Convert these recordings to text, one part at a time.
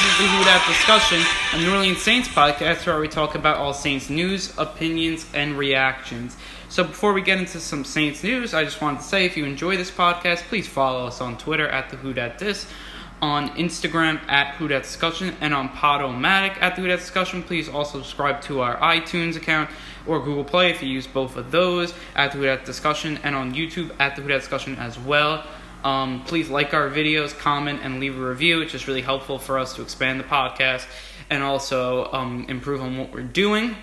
is the Who Dat Discussion, a New Orleans Saints podcast where we talk about all Saints news, opinions, and reactions. So before we get into some Saints news, I just wanted to say if you enjoy this podcast, please follow us on Twitter at the Who Dat Dis, on Instagram at Who Dat Discussion, and on Podomatic at the Who Dat Discussion. Please also subscribe to our iTunes account or Google Play if you use both of those at the Who Dat Discussion, and on YouTube at the Who Dat Discussion as well. Please like our videos, comment, and leave a review. It's just really helpful for us to expand the podcast and also improve on what we're doing.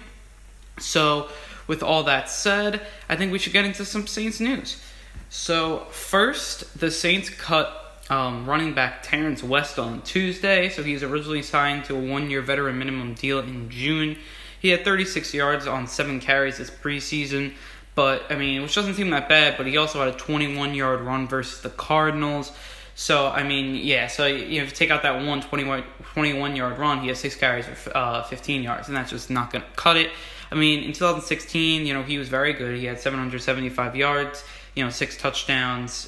So, with all that said, I think we should get into some Saints news. So, first, the Saints cut running back Terrance West on Tuesday. So, he's originally signed to a 1-year veteran minimum deal in June. He had 36 yards on 7 carries this preseason. But, which doesn't seem that bad, but he also had a 21-yard run versus the Cardinals. So, if you take out that 21-yard run, he has 6 carries for 15 yards, and that's just not going to cut it. In 2016, he was very good. He had 775 yards, 6 touchdowns.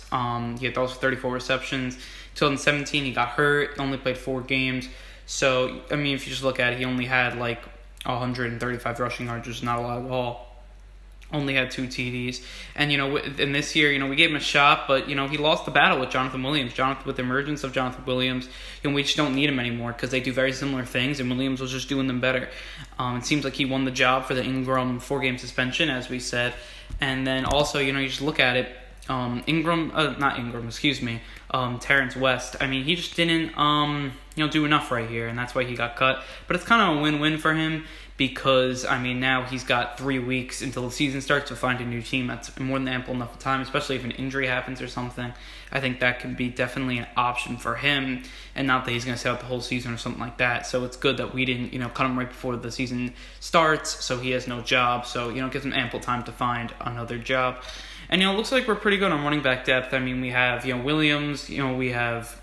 He had also 34 receptions. 2017, he got hurt, only played 4 games. So, if you just look at it, he only had 135 rushing yards, which is not a lot at all. Only had 2 TDs. And, in this year, we gave him a shot, but, he lost the battle with Jonathan Williams. With the emergence of Jonathan Williams, we just don't need him anymore because they do very similar things, and Williams was just doing them better. It seems like he won the job for the Ingram 4-game suspension, as we said. And then also, you just look at it, Terrance West. He just didn't, do enough right here, and that's why he got cut. But it's kind of a win-win for him because, now he's got 3 weeks until the season starts to find a new team. That's more than ample enough time, especially if an injury happens or something. I think that can be definitely an option for him, and not that he's going to sit out the whole season or something like that. So it's good that we didn't, cut him right before the season starts, so he has no job. So, it gives him ample time to find another job. And, it looks like we're pretty good on running back depth. We have, Williams, we have,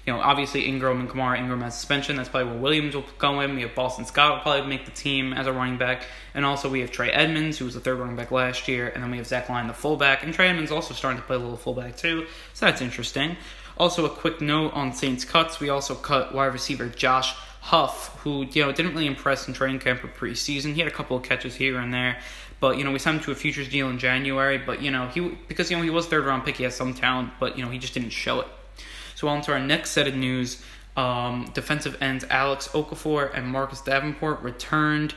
obviously Ingram and Kamara. Ingram has suspension. That's probably where Williams will go in. We have Boston Scott will probably make the team as a running back. And also we have Trey Edmonds, who was the third running back last year. And then we have Zach Line, the fullback. And Trey Edmonds also starting to play a little fullback too. So that's interesting. Also a quick note on Saints cuts. We also cut wide receiver Josh Huff, who, didn't really impress in training camp or preseason. He had a couple of catches here and there. But, we signed him to a futures deal in January. But, he was third round pick, he has some talent. But, he just didn't show it. So on to our next set of news. Defensive ends Alex Okafor and Marcus Davenport returned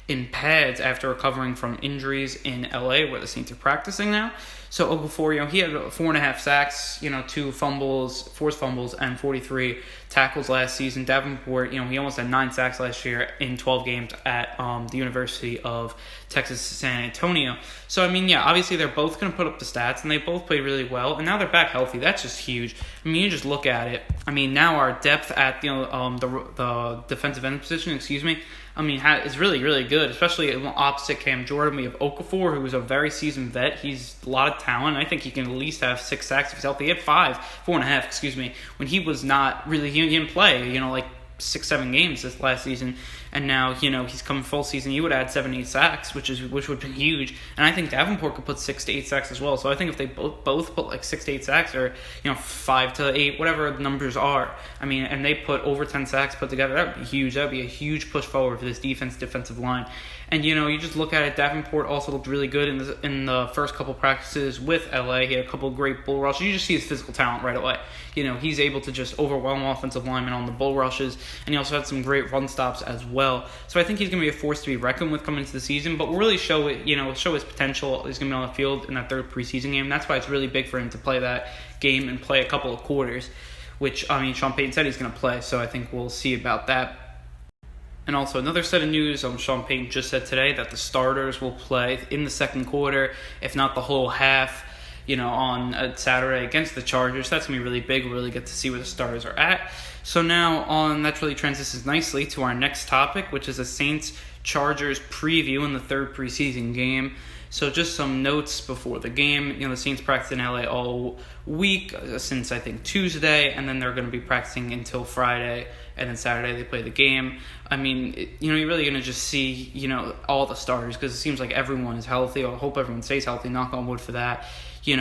in pads after recovering from injuries in LA, where the Saints are practicing now. So Okafor, he had 4.5 sacks, 2 fumbles, forced fumbles, and 43 tackles last season. Davenport, he almost had 9 sacks last year in 12 games at the University of Texas San Antonio. So, obviously they're both going to put up the stats, and they both played really well, and now they're back healthy. That's just huge. You just look at it. Now our depth at, the defensive end position, is really, really good, especially opposite Cam Jordan. We have Okafor, who is a very seasoned vet. He's a lot of talent. I think he can at least have 6 sacks if he's healthy. He had 4.5, when he was not really, he didn't play, 6-7 games this last season, and now he's coming full season. He would add 7-8 sacks, which would be huge. And I think Davenport could put 6 to 8 sacks as well. So I think if they both put 6 to 8 sacks, or 5 to 8, whatever the numbers are, and they put over 10 sacks put together, that would be huge. That would be a huge push forward for this defensive line. And you just look at it. Davenport also looked really good in the first couple practices with LA. He had a couple of great bull rushes. You just see his physical talent right away. He's able to just overwhelm offensive linemen on the bull rushes, and he also had some great run stops as well. So I think he's going to be a force to be reckoned with coming into the season. But we'll really show his potential. He's going to be on the field in that third preseason game. That's why it's really big for him to play that game and play a couple of quarters, which Sean Payton said he's going to play. So I think we'll see about that. And also another set of news, Sean Payton just said today that the starters will play in the second quarter, if not the whole half, on Saturday against the Chargers. That's going to be really big. We'll really get to see where the starters are at. So now that really transitions nicely to our next topic, which is a Saints-Chargers preview in the third preseason game. So just some notes before the game. The Saints practice in LA all week since, I think, Tuesday, and then they're going to be practicing until Friday, and then Saturday they play the game. You're really going to just see, all the starters, because it seems like everyone is healthy. I hope everyone stays healthy, knock on wood for that. You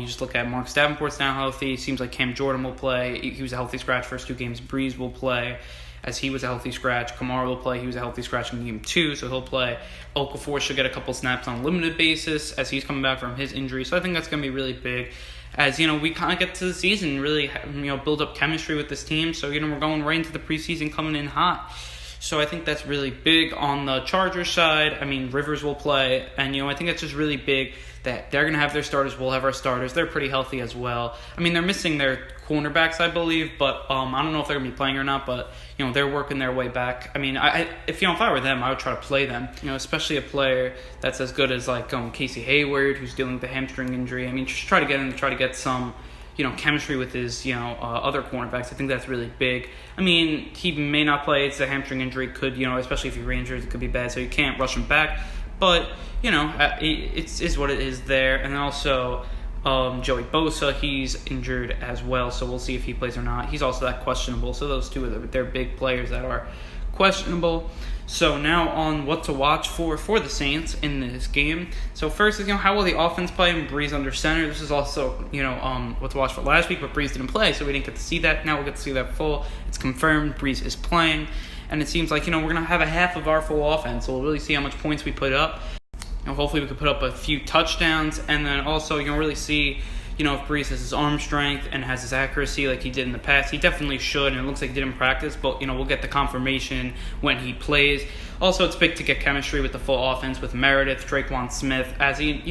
just look at Marcus Davenport's now healthy. It seems like Cam Jordan will play. He was a healthy scratch first 2 games. Breeze will play. as he was a healthy scratch. Kamara will play. He was a healthy scratch in game 2, so he'll play. Okafor should get a couple snaps on a limited basis as he's coming back from his injury. So I think that's going to be really big as, we kind of get to the season, really, build up chemistry with this team. So, we're going right into the preseason coming in hot. So I think that's really big on the Chargers side. Rivers will play, and, I think it's just really big that they're going to have their starters, we'll have our starters. They're pretty healthy as well. They're missing their cornerbacks, I believe, but I don't know if they're going to be playing or not, but, they're working their way back. If I were them, I would try to play them, especially a player that's as good as, Casey Hayward, who's dealing with a hamstring injury. Just try to get him to try to get some chemistry with his, other cornerbacks. I think that's really big. He may not play. It's a hamstring injury. Could, especially if he re-injures, it could be bad. So you can't rush him back. But, it is what it is there. And then also Joey Bosa, he's injured as well. So we'll see if he plays or not. He's also that questionable. So those two, they're big players that are questionable. So now on what to watch for the Saints in this game. So first is, how will the offense play? Breeze under center. This is also, what to watch for last week, but Breeze didn't play, so we didn't get to see that. Now we'll get to see that full. It's confirmed. Breeze is playing. And it seems like, we're going to have a half of our full offense. So we'll really see how much points we put up. Hopefully we could put up a few touchdowns. And then also, really see, if Breeze has his arm strength and has his accuracy like he did in the past. He definitely should, and it looks like he did in practice, but, we'll get the confirmation when he plays. Also, it's big to get chemistry with the full offense with Meredith, Traquan Smith, as he,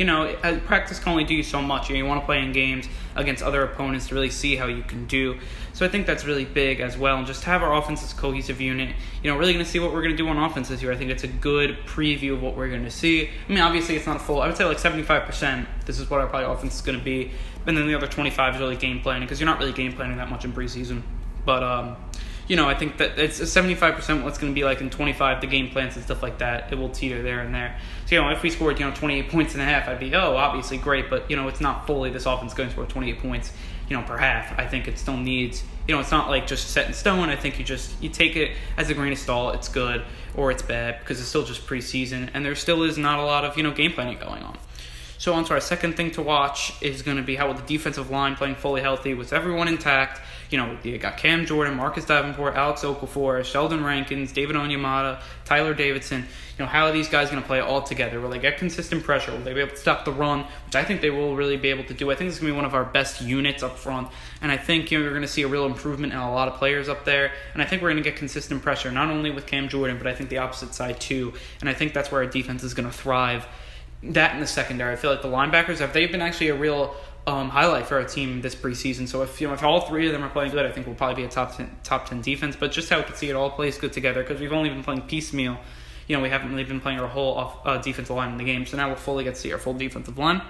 practice can only do so much. You want to play in games against other opponents to really see how you can do. So I think that's really big as well, and just have our offense as a cohesive unit. Really going to see what we're going to do on offense this year. I think it's a good preview of what we're going to see. Obviously, it's not a full, I would say 75%. This is what our probably offense is going to be. And then the other 25 is really game planning, because you're not really game planning that much in preseason. But, I think that it's 75% what's going to be like in 25, the game plans and stuff like that. It will teeter there and there. So, if we scored, 28 points and a half, I'd be, obviously great. But, it's not fully this offense going to score 28 points, per half. I think it still needs, it's not like just set in stone. I think you take it as a grain of salt. It's good or it's bad because it's still just preseason. And there still is not a lot of, game planning going on. So on to our second thing to watch is going to be how the defensive line playing fully healthy with everyone intact. You got Cam Jordan, Marcus Davenport, Alex Okafor, Sheldon Rankins, David Onyemata, Tyler Davidson. How are these guys going to play all together? Will they get consistent pressure? Will they be able to stop the run? Which I think they will really be able to do. I think this is going to be one of our best units up front. And I think you're going to see a real improvement in a lot of players up there. And I think we're going to get consistent pressure, not only with Cam Jordan, but I think the opposite side too. And I think that's where our defense is going to thrive. That in the secondary. I feel like the linebackers, they've been actually a real highlight for our team this preseason. So if all three of them are playing good, I think we'll probably be a top 10 defense. But just how we can see it all plays good together, because we've only been playing piecemeal. We haven't really been playing our whole defensive line in the game. So now we'll fully get to see our full defensive line.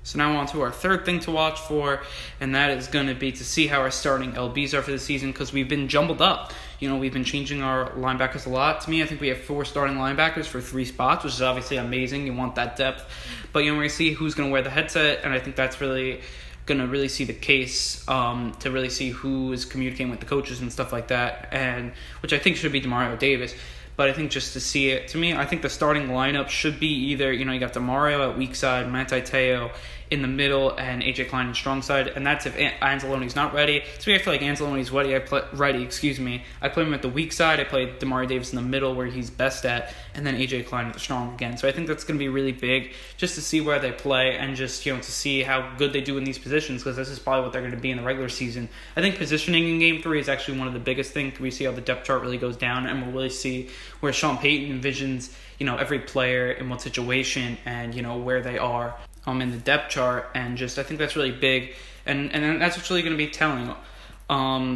So now on to our third thing to watch for, and that is going to be to see how our starting LBs are for the season, because we've been jumbled up. We've been changing our linebackers a lot. To me, I think we have 4 starting linebackers for 3 spots, which is obviously amazing. You want that depth. But, we're going to see who's going to wear the headset, and I think that's really going to really see the case to really see who is communicating with the coaches and stuff like that, and which I think should be Demario Davis. But I think just to see it, to me, I think the starting lineup should be either, you got Demario at weak side, Manti Te'o in the middle, and AJ Klein in strong side. And that's if Anzalone's not ready. To me, I feel like Anzalone's ready. I play him at the weak side. I play Demario Davis in the middle where he's best at, and then AJ Klein at the strong again. So I think that's going to be really big just to see where they play and just, to see how good they do in these positions, because this is probably what they're going to be in the regular season. I think positioning in Game 3 is actually one of the biggest things. We see how the depth chart really goes down, and we'll really see where Sean Payton envisions, every player in what situation and, where they are in the depth chart. And just, I think that's really big. And that's what's really going to be telling.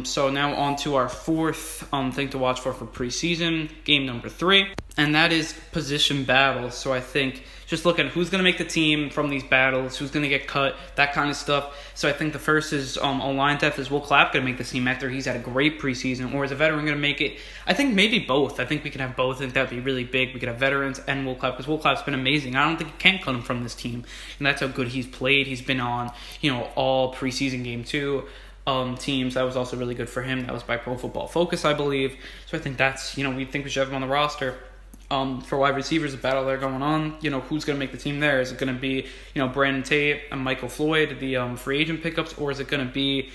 So now on to our fourth thing to watch for preseason, game number 3. And that is position battles. So I think just look at who's going to make the team from these battles, who's going to get cut, that kind of stuff. So I think the first is O-line depth. Is Will Clapp going to make the team after he's had a great preseason, or is a veteran going to make it? I think maybe both. I think we can have both. I think that would be really big. We could have veterans and Will Clapp, because Will Clapp's been amazing. I don't think you can cut him from this team. And that's how good he's played. He's been on, all preseason game 2 teams. That was also really good for him. That was by Pro Football Focus, I believe. So I think that's, we think we should have him on the roster. For wide receivers, the battle they're going on, who's going to make the team there? Is it going to be, Brandon Tate and Michael Floyd, the free agent pickups, or is it going to be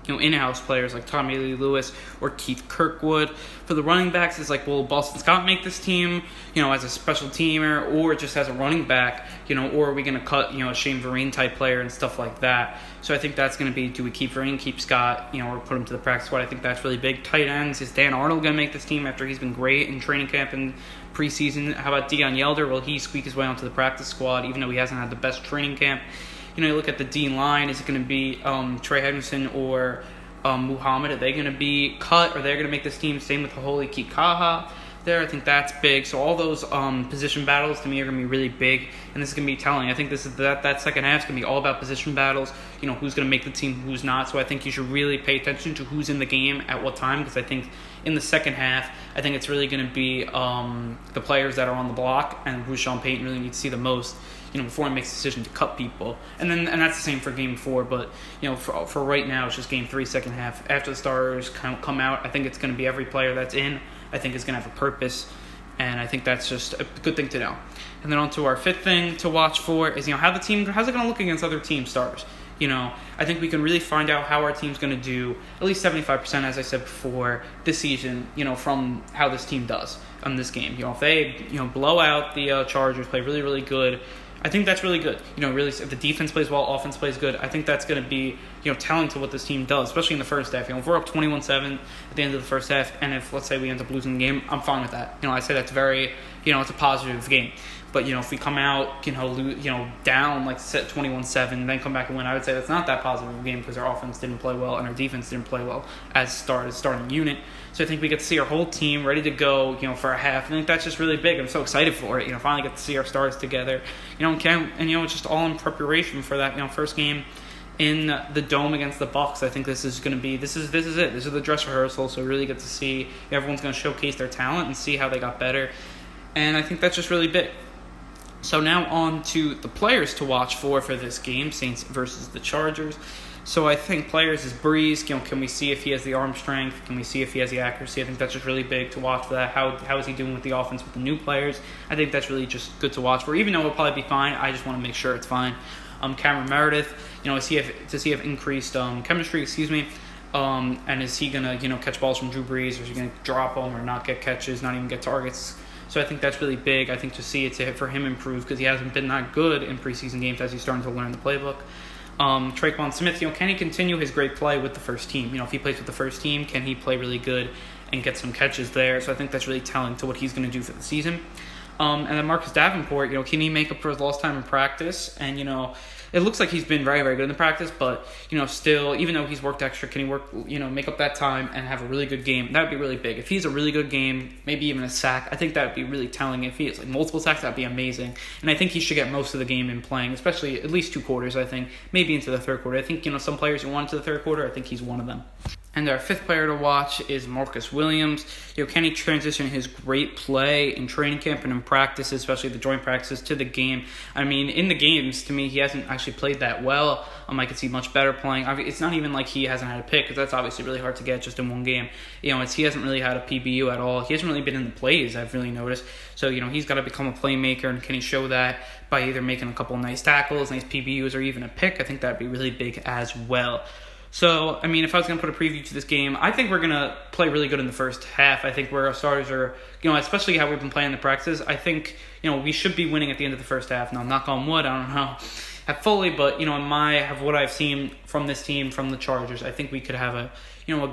in-house players like Tommy Lee Lewis or Keith Kirkwood. For the running backs, it's like, will Boston Scott make this team, as a special teamer or just as a running back, or are we going to cut, a Shane Vereen type player and stuff like that. So I think that's going to be, do we keep Vereen, keep Scott, or put him to the practice squad? I think that's really big. Tight ends, is Dan Arnold going to make this team after he's been great in training camp and preseason? How about Deion Yelder? Will he squeak his way onto the practice squad even though he hasn't had the best training camp? You look at the D line. Is it going to be Trey Henderson or Muhammad? Are they going to be cut? Or they're going to make this team? Same with Haholi Kikaha there. I think that's big. So all those position battles to me are going to be really big, and this is going to be telling. I think this is that second half is going to be all about position battles. Who's going to make the team, who's not. So I think you should really pay attention to who's in the game at what time, because I think in the second half, I think it's really going to be the players that are on the block, and who Sean Payton really needs to see the most, before he makes the decision to cut people. And that's the same for Game 4, but, for right now, it's just Game 3, second half. After the starters come out, I think it's going to be every player that's in, I think is going to have a purpose, and I think that's just a good thing to know. And then on to our fifth thing to watch for is, how's it going to look against other team starters? I think we can really find out how our team's going to do, at least 75%, as I said before, this season, from how this team does on this game. If they, blow out the Chargers, play really, really good, I think that's really good. Really, if the defense plays well, offense plays good, I think that's going to be, telling to what this team does, especially in the first half. If we're up 21-7 at the end of the first half, and if, let's say, we end up losing the game, I'm fine with that. I say that's very, it's a positive game. But, if we come out, down, like, set 21-7, then come back and win, I would say that's not that positive of a game because our offense didn't play well and our defense didn't play well as starting unit. So I think we get to see our whole team ready to go, for a half. I think that's just really big. I'm so excited for it. Finally get to see our stars together. It's just all in preparation for that, first game in the Dome against the Bucs. I think this is going to be, this is it. This is the dress rehearsal, so really get to see, everyone's going to showcase their talent and see how they got better. And I think that's just really big. So now on to the players to watch for this game, Saints versus the Chargers. So I think players is Breeze. Can we see if he has the arm strength? Can we see if he has the accuracy? I think that's just really big to watch for that. How is he doing with the offense with the new players? I think that's really just good to watch for. Even though it'll probably be fine, I just want to make sure it's fine. Cameron Meredith, does he have increased chemistry? And is he gonna catch balls from Drew Brees, or is he gonna drop them or not get catches, not even get targets? So I think that's really big. I think to see it for him improve, because he hasn't been that good in preseason games as he's starting to learn the playbook. Traquan Smith, can he continue his great play with the first team? If he plays with the first team, can he play really good and get some catches there? So I think that's really telling to what he's going to do for the season. And then Marcus Davenport, can he make up for his lost time in practice? And, it looks like he's been very, very good in the practice, but, still, even though he's worked extra, can he work, make up that time and have a really good game? That would be really big. If he's a really good game, maybe even a sack, I think that would be really telling. If he has multiple sacks, that would be amazing. And I think he should get most of the game in playing, especially at least 2 quarters, I think, maybe into the third quarter. I think, some players you want into the third quarter, I think he's one of them. And our fifth player to watch is Marcus Williams. Can he transition his great play in training camp and in practice, especially the joint practices, to the game? I mean, in the games, to me, he hasn't actually played that well. I could see much better playing. It's not even like he hasn't had a pick, because that's obviously really hard to get just in one game. He hasn't really had a PBU at all. He hasn't really been in the plays, I've really noticed. So, he's got to become a playmaker, and can he show that by either making a couple of nice tackles, nice PBUs, or even a pick? I think that would be really big as well. So, if I was going to put a preview to this game, I think we're going to play really good in the first half. I think where our starters are, especially how we've been playing the practices, I think, we should be winning at the end of the first half. Now, knock on wood, I don't know fully, but, what I've seen from this team, from the Chargers, I think we could have a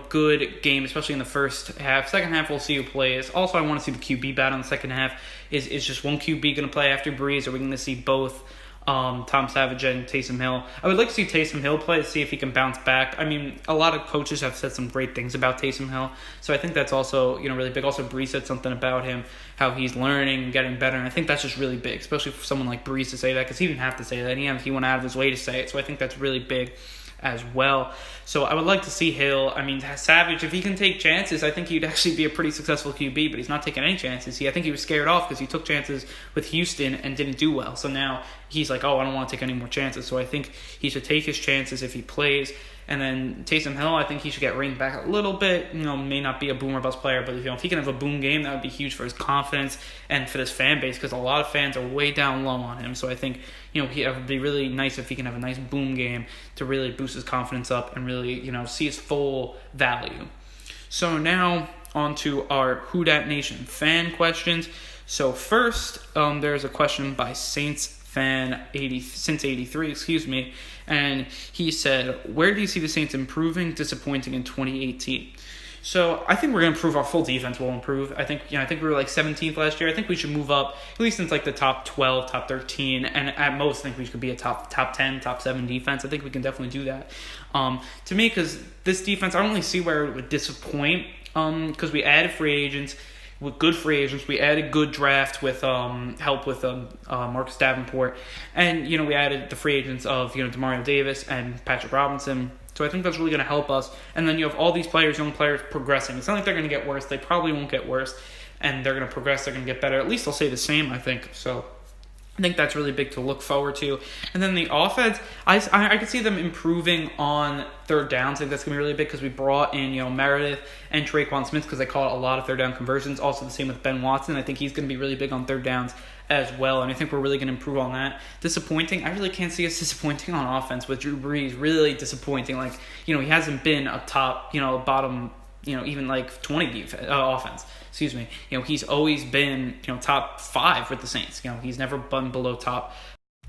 good game, especially in the first half. Second half, we'll see who plays. Also, I want to see the QB battle in the second half. Is just one QB going to play after Breeze, or are we going to see both? Tom Savage and Taysom Hill. I would like to see Taysom Hill play to see if he can bounce back. A lot of coaches have said some great things about Taysom Hill, so I think that's also really big. Also, Breeze said something about him, how he's learning and getting better, and I think that's just really big, especially for someone like Breeze to say that, because he didn't have to say that. He went out of his way to say it, so I think that's really big as well. So I would like to see Hill. Savage, if he can take chances, I think he'd actually be a pretty successful QB, but he's not taking any chances. I think he was scared off because he took chances with Houston and didn't do well. So now he's like, I don't want to take any more chances. So I think he should take his chances if he plays. And then Taysom Hill, I think he should get reined back a little bit. May not be a boom or bust player, but if he can have a boom game, that would be huge for his confidence and for this fan base, because a lot of fans are way down low on him. So I think it would be really nice if he can have a nice boom game to really boost his confidence up and really see his full value. So now on to our Who Dat Nation fan questions. So first, there's a question by Saints fan since 83, and he said, where do you see the Saints improving, disappointing in 2018? So I think we're going to improve. Our full defense will improve. I think we were like 17th last year. I think we should move up at least into like the top 12, top 13, and at most I think we could be a top 10, top 7 defense. I think we can definitely do that. To me, because this defense, I don't really see where it would disappoint. Because we added free agents. With good free agents, we added good draft with help with Marcus Davenport, and we added the free agents of Demario Davis and Patrick Robinson. So I think that's really going to help us. And then you have all these young players progressing. It's not like they're going to get worse. They probably won't get worse, and they're going to progress. They're going to get better. At least they'll stay the same, I think. So I think that's really big to look forward to. And then the offense, I could see them improving on third downs. I think that's going to be really big because we brought in Meredith and Traquan Smith because they caught a lot of third down conversions. Also the same with Ben Watson. I think he's going to be really big on third downs as well, and I think we're really going to improve on that. Disappointing, I really can't see us disappointing on offense with Drew Brees. Really disappointing. He hasn't been a top, bottom, even like 20 offense. Excuse me. He's always been, top 5 with the Saints. He's never been below top,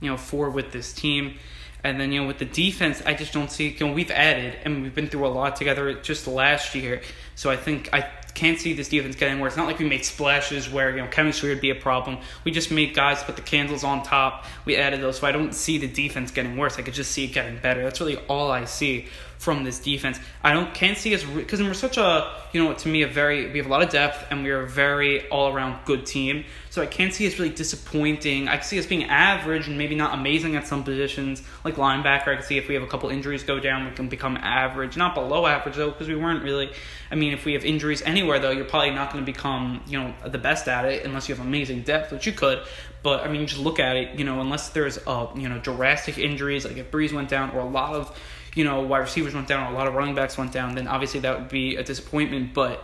4 with this team. And then, with the defense, I just don't see, we've added, and we've been through a lot together just last year. So I think I can't see this defense getting worse. It's not like we made splashes where, chemistry would be a problem. We just made guys put the candles on top. We added those. So I don't see the defense getting worse. I could just see it getting better. That's really all I see from this defense. Can't see us, because we're such a, to me, we have a lot of depth, and we're a very all-around good team. So I can't see us really disappointing. I can see us being average and maybe not amazing at some positions, like linebacker. I can see if we have a couple injuries go down, we can become average. Not below average, though, because we weren't really. If we have injuries anywhere, though, you're probably not going to become, the best at it unless you have amazing depth, which you could. But, just look at it, unless there's, drastic injuries, like if Brees went down or a lot of, wide receivers went down or a lot of running backs went down, then obviously that would be a disappointment. But,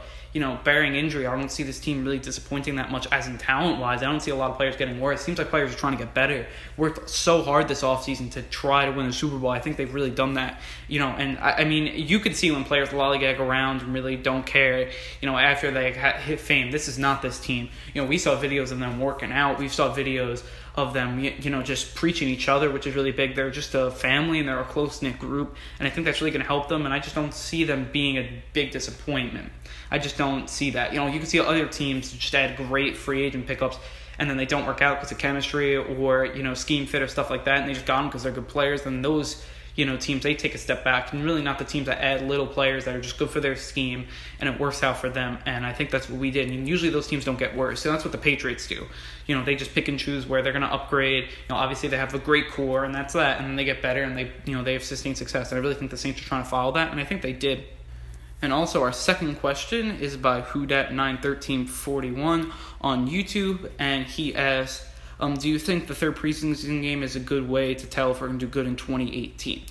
bearing injury, I don't see this team really disappointing that much as in talent-wise. I don't see a lot of players getting worse. It seems like players are trying to get better. Worked so hard this offseason to try to win the Super Bowl. I think they've really done that. And you could see when players lollygag around and really don't care, after they hit fame. This is not this team. We saw videos of them working out. We saw videos of them, just preaching each other, which is really big. They're just a family and they're a close-knit group, and I think that's really going to help them, and I just don't see them being a big disappointment. I just don't see that. You can see other teams just add great free agent pickups, and then they don't work out because of chemistry or, scheme fit or stuff like that, and they just got them because they're good players, and those teams, they take a step back, and really not the teams that add little players that are just good for their scheme and it works out for them. And I think that's what we did. And usually those teams don't get worse. So that's what the Patriots do. They just pick and choose where they're going to upgrade. Obviously they have a great core, and that's that, and then they get better, and they have sustained success. And I really think the Saints are trying to follow that, and I think they did. And also our second question is by WhoDat91341 on YouTube, and he asks, do you think the third preseason game is a good way to tell if we're going to do good in 2018?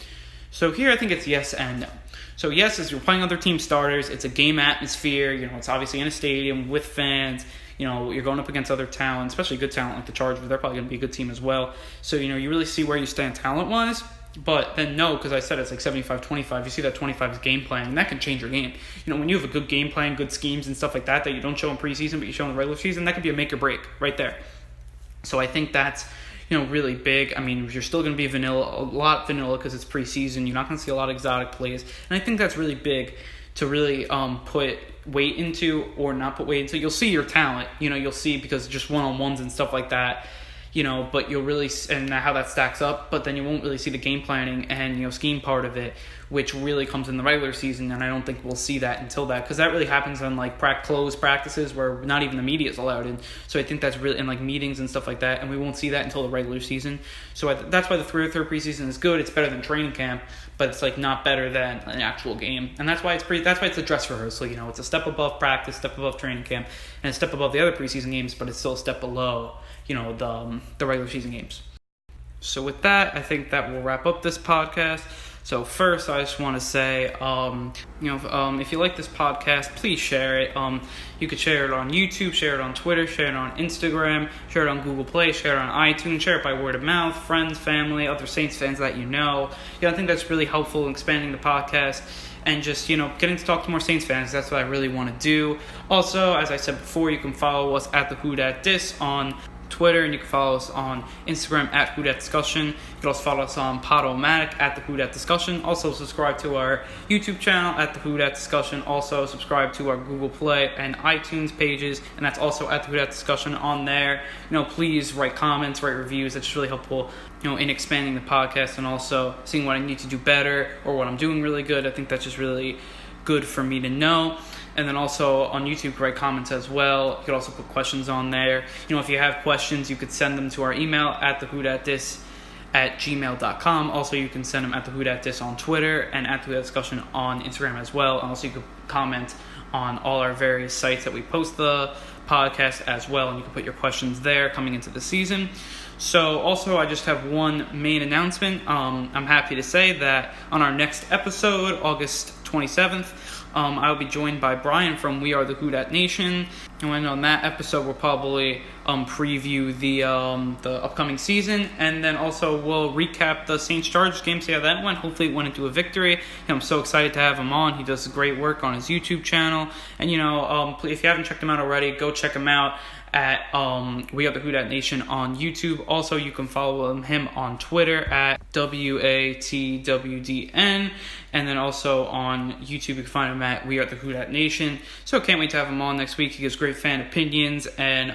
So here I think it's yes and no. So yes, as you're playing other team starters, it's a game atmosphere. It's obviously in a stadium with fans. You're going up against other talent, especially good talent like the Chargers. They're probably going to be a good team as well. So, you really see where you stand talent-wise. But then no, because I said it's like 75-25. You see that 25 is game plan, and that can change your game. When you have a good game plan, good schemes and stuff like that you don't show in preseason but you show in the regular season, that could be a make or break right there. So I think that's, really big. You're still going to be vanilla, a lot vanilla because it's preseason. You're not going to see a lot of exotic plays. And I think that's really big to really put weight into or not put weight into. You'll see your talent, you'll see because just one-on-ones and stuff like that. But you'll really, and how that stacks up, but then you won't really see the game planning and, scheme part of it, which really comes in the regular season, and I don't think we'll see that until that, because that really happens on, closed practices where not even the media is allowed in, so I think that's really, in, meetings and stuff like that, and we won't see that until the regular season, so that's why the third preseason is good. It's better than training camp, but it's, not better than an actual game, and that's why it's a dress rehearsal, it's a step above practice, step above training camp, and a step above the other preseason games, but it's still a step below the regular season games. So with that, I think that will wrap up this podcast. So first, I just want to say, if you like this podcast, please share it. You could share it on YouTube, share it on Twitter, share it on Instagram, share it on Google Play, share it on iTunes, share it by word of mouth, friends, family, other Saints fans that you know. I think that's really helpful in expanding the podcast and just, getting to talk to more Saints fans. That's what I really want to do. Also, as I said before, you can follow us at the Who Dat Dis on Twitter, and you can follow us on Instagram at Who Dat Discussion. You can also follow us on Podomatic at the Who Dat Discussion. Also subscribe to our YouTube channel at the Who Dat Discussion. Also subscribe to our Google Play and iTunes pages, and that's also at the Who Dat Discussion on there. Please write comments, write reviews. That's really helpful, in expanding the podcast and also seeing what I need to do better or what I'm doing really good. I think that's just really good for me to know. And then also on YouTube, write comments as well. You could also put questions on there. If you have questions, you could send them to our email at thewhodatdis@gmail.com. Also, you can send them at thewhodatdis on Twitter and at the Who Dat Discussion on Instagram as well. And also, you could comment on all our various sites that we post the podcast as well. And you can put your questions there coming into the season. So also, I just have one main announcement. I'm happy to say that on our next episode, August 27th, I will be joined by Brian from We Are the Who Dat Nation. And on that episode, we'll probably preview the upcoming season. And then also we'll recap the Saints-Chargers game, see how that went. Hopefully it went into a victory. I'm so excited to have him on. He does great work on his YouTube channel. And, if you haven't checked him out already, go check him out at We Are the Who Dat Nation on YouTube. Also, you can follow him on Twitter at WATWDN. And then also on YouTube, you can find him at We Are the Who Dat Nation. So I can't wait to have him on next week. He gives great fan opinions, and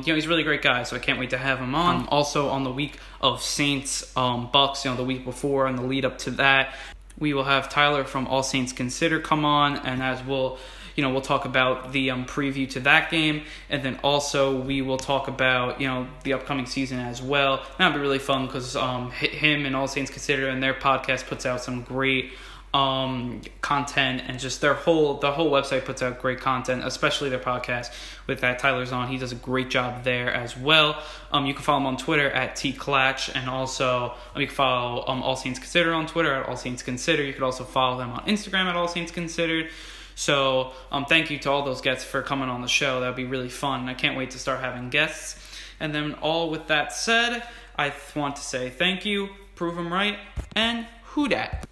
he's a really great guy. So I can't wait to have him on. Also on the week of Saints Bucks, the week before and the lead up to that, we will have Tyler from All Saints Consider come on, and as we'll talk about the preview to that game, and then also we will talk about, the upcoming season as well. That'll be really fun because him and All Saints Consider and their podcast puts out some great content, and just the whole website puts out great content, especially their podcast with that Tyler's on. He does a great job there as well. You can follow him on Twitter at @TClatch, and also you can follow All Saints Consider on Twitter at All Saints Consider. You could also follow them on Instagram at All Saints Considered. So thank you to all those guests for coming on the show. That'd be really fun. I can't wait to start having guests. And then all with that said, I want to say thank you, prove them right, and Who Dat.